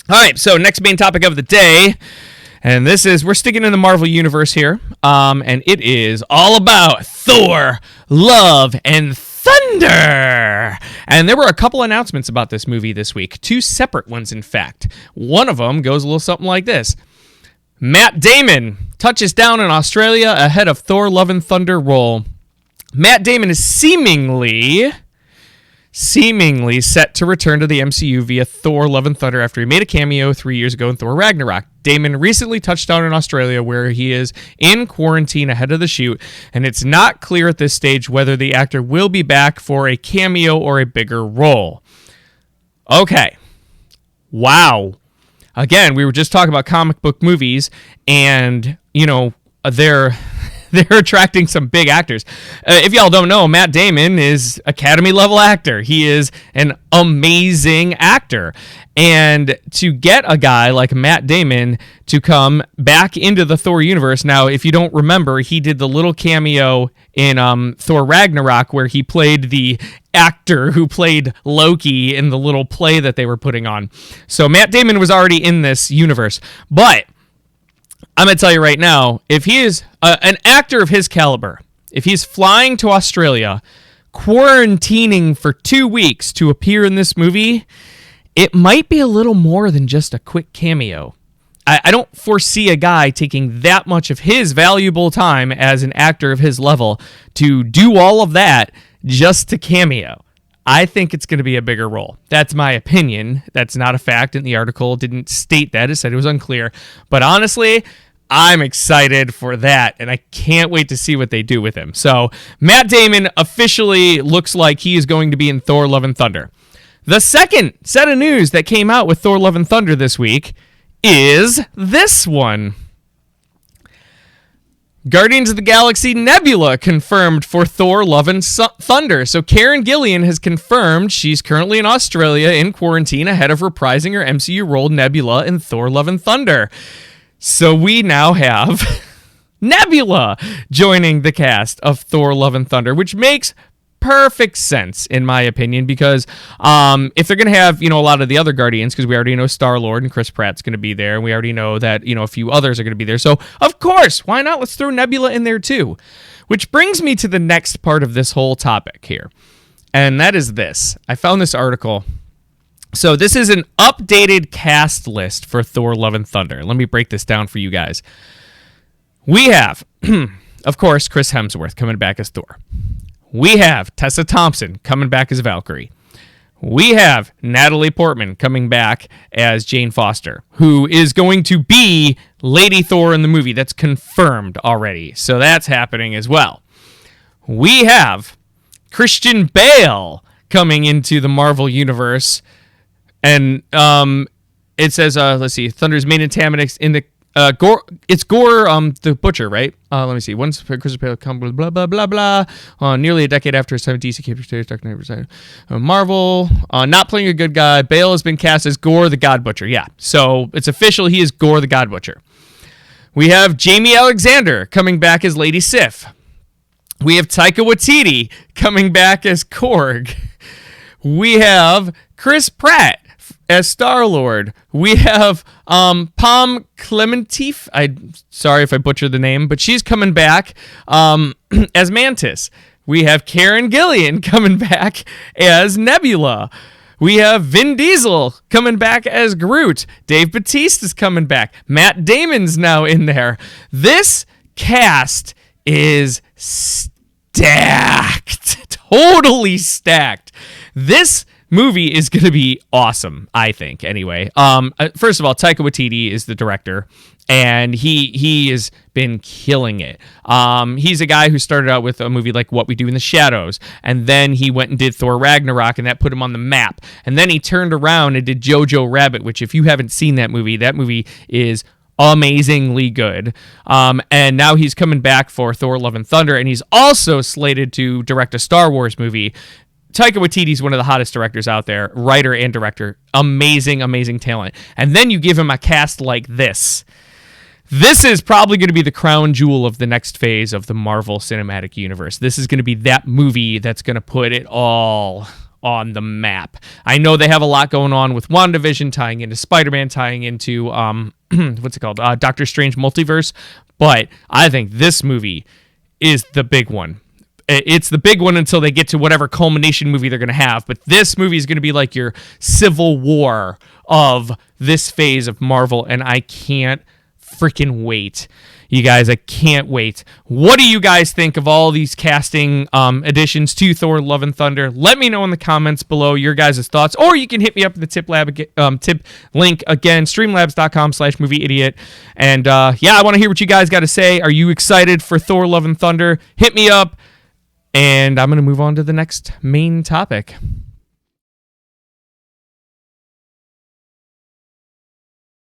All right, so next main topic of the day, and this is, we're sticking in the Marvel Universe here, and it is all about Thor, Love, and Thunder. And there were a couple announcements about this movie this week, two separate ones, in fact. One of them goes a little something like this. Matt Damon touches down in Australia ahead of Thor Love and Thunder role. Matt Damon is seemingly set to return to the MCU via Thor Love and Thunder after he made a cameo 3 years ago in Thor Ragnarok. Damon recently touched down in Australia where he is in quarantine ahead of the shoot, and it's not clear at this stage whether the actor will be back for a cameo or a bigger role. Okay. Wow. Again, we were just talking about comic book movies, and, you know, they're attracting some big actors. If y'all don't know, Matt Damon is Academy-level actor. He is an amazing actor. And to get a guy like Matt Damon to come back into the Thor universe, now, if you don't remember, he did the little cameo in Thor Ragnarok where he played the actor who played Loki in the little play that they were putting on. So Matt Damon was already in this universe. But I'm going to tell you right now, if he is an actor of his caliber, if he's flying to Australia, quarantining for 2 weeks to appear in this movie, it might be a little more than just a quick cameo. I don't foresee a guy taking that much of his valuable time as an actor of his level to do all of that just to cameo. I think it's going to be a bigger role. That's my opinion. That's not a fact, and the article didn't state that. It said it was unclear. But honestly, I'm excited for that, and I can't wait to see what they do with him. So, Matt Damon officially looks like he is going to be in Thor Love and Thunder. The second set of news that came out with Thor Love and Thunder this week is this one. Guardians of the Galaxy Nebula confirmed for Thor Love and Thunder. So Karen Gillan has confirmed she's currently in Australia in quarantine ahead of reprising her MCU role Nebula in Thor Love and Thunder. So we now have Nebula joining the cast of Thor Love and Thunder, which makes perfect sense in my opinion, because if they're going to have, you know, a lot of the other Guardians, because we already know Star-Lord and Chris Pratt's going to be there, and we already know that, you know, a few others are going to be there. So, of course, why not? Let's throw Nebula in there too. Which brings me to the next part of this whole topic here. And that is this. I found this article. So this is an updated cast list for Thor Love and Thunder. Let me break this down for you guys. We have, of course, Chris Hemsworth coming back as Thor. We have Tessa Thompson coming back as Valkyrie. We have Natalie Portman coming back as Jane Foster, who is going to be Lady Thor in the movie. That's confirmed already. So that's happening as well. We have Christian Bale coming into the Marvel Universe. And it says, let's see, Thunder's main antagonist in the Gore, it's Gore, the Butcher, right? Let me see. Once Christopher Bale come blah blah blah blah. Nearly a decade after his DC character Dark Knight resigned, Marvel, not playing a good guy. Bale has been cast as Gore the God Butcher. Yeah, so it's official. He is Gore the God Butcher. We have Jamie Alexander coming back as Lady Sif. We have Taika Waititi coming back as Korg. We have Chris Pratt as Star-Lord. We have Pom Klementieff. Sorry if I butchered the name, but she's coming back as Mantis. We have Karen Gillan coming back as Nebula. We have Vin Diesel coming back as Groot. Dave Bautista's coming back. Matt Damon's now in there. This cast is stacked. Totally stacked. This movie is going to be awesome, I think, anyway. First of all, Taika Waititi is the director, and he has been killing it. He's a guy who started out with a movie like What We Do in the Shadows, and then he went and did Thor Ragnarok, and that put him on the map. And then he turned around and did Jojo Rabbit, which if you haven't seen that movie is amazingly good. And now he's coming back for Thor Love and Thunder, and he's also slated to direct a Star Wars movie. Taika Waititi's one of the hottest directors out there, writer and director. Amazing, amazing talent. And then you give him a cast like this. This is probably going to be the crown jewel of the next phase of the Marvel Cinematic Universe. This is going to be that movie that's going to put it all on the map. I know they have a lot going on with WandaVision, tying into Spider-Man, tying into what's it called, Doctor Strange Multiverse, but I think this movie is the big one. It's the big one until they get to whatever culmination movie they're going to have. But this movie is going to be like your Civil War of this phase of Marvel. And I can't freaking wait. You guys, I can't wait. What do you guys think of all these casting additions to Thor Love and Thunder? Let me know in the comments below your guys' thoughts. Or you can hit me up in the tip link again, streamlabs.com/movieidiot. And yeah, I want to hear what you guys got to say. Are you excited for Thor Love and Thunder? Hit me up. And I'm going to move on to the next main topic.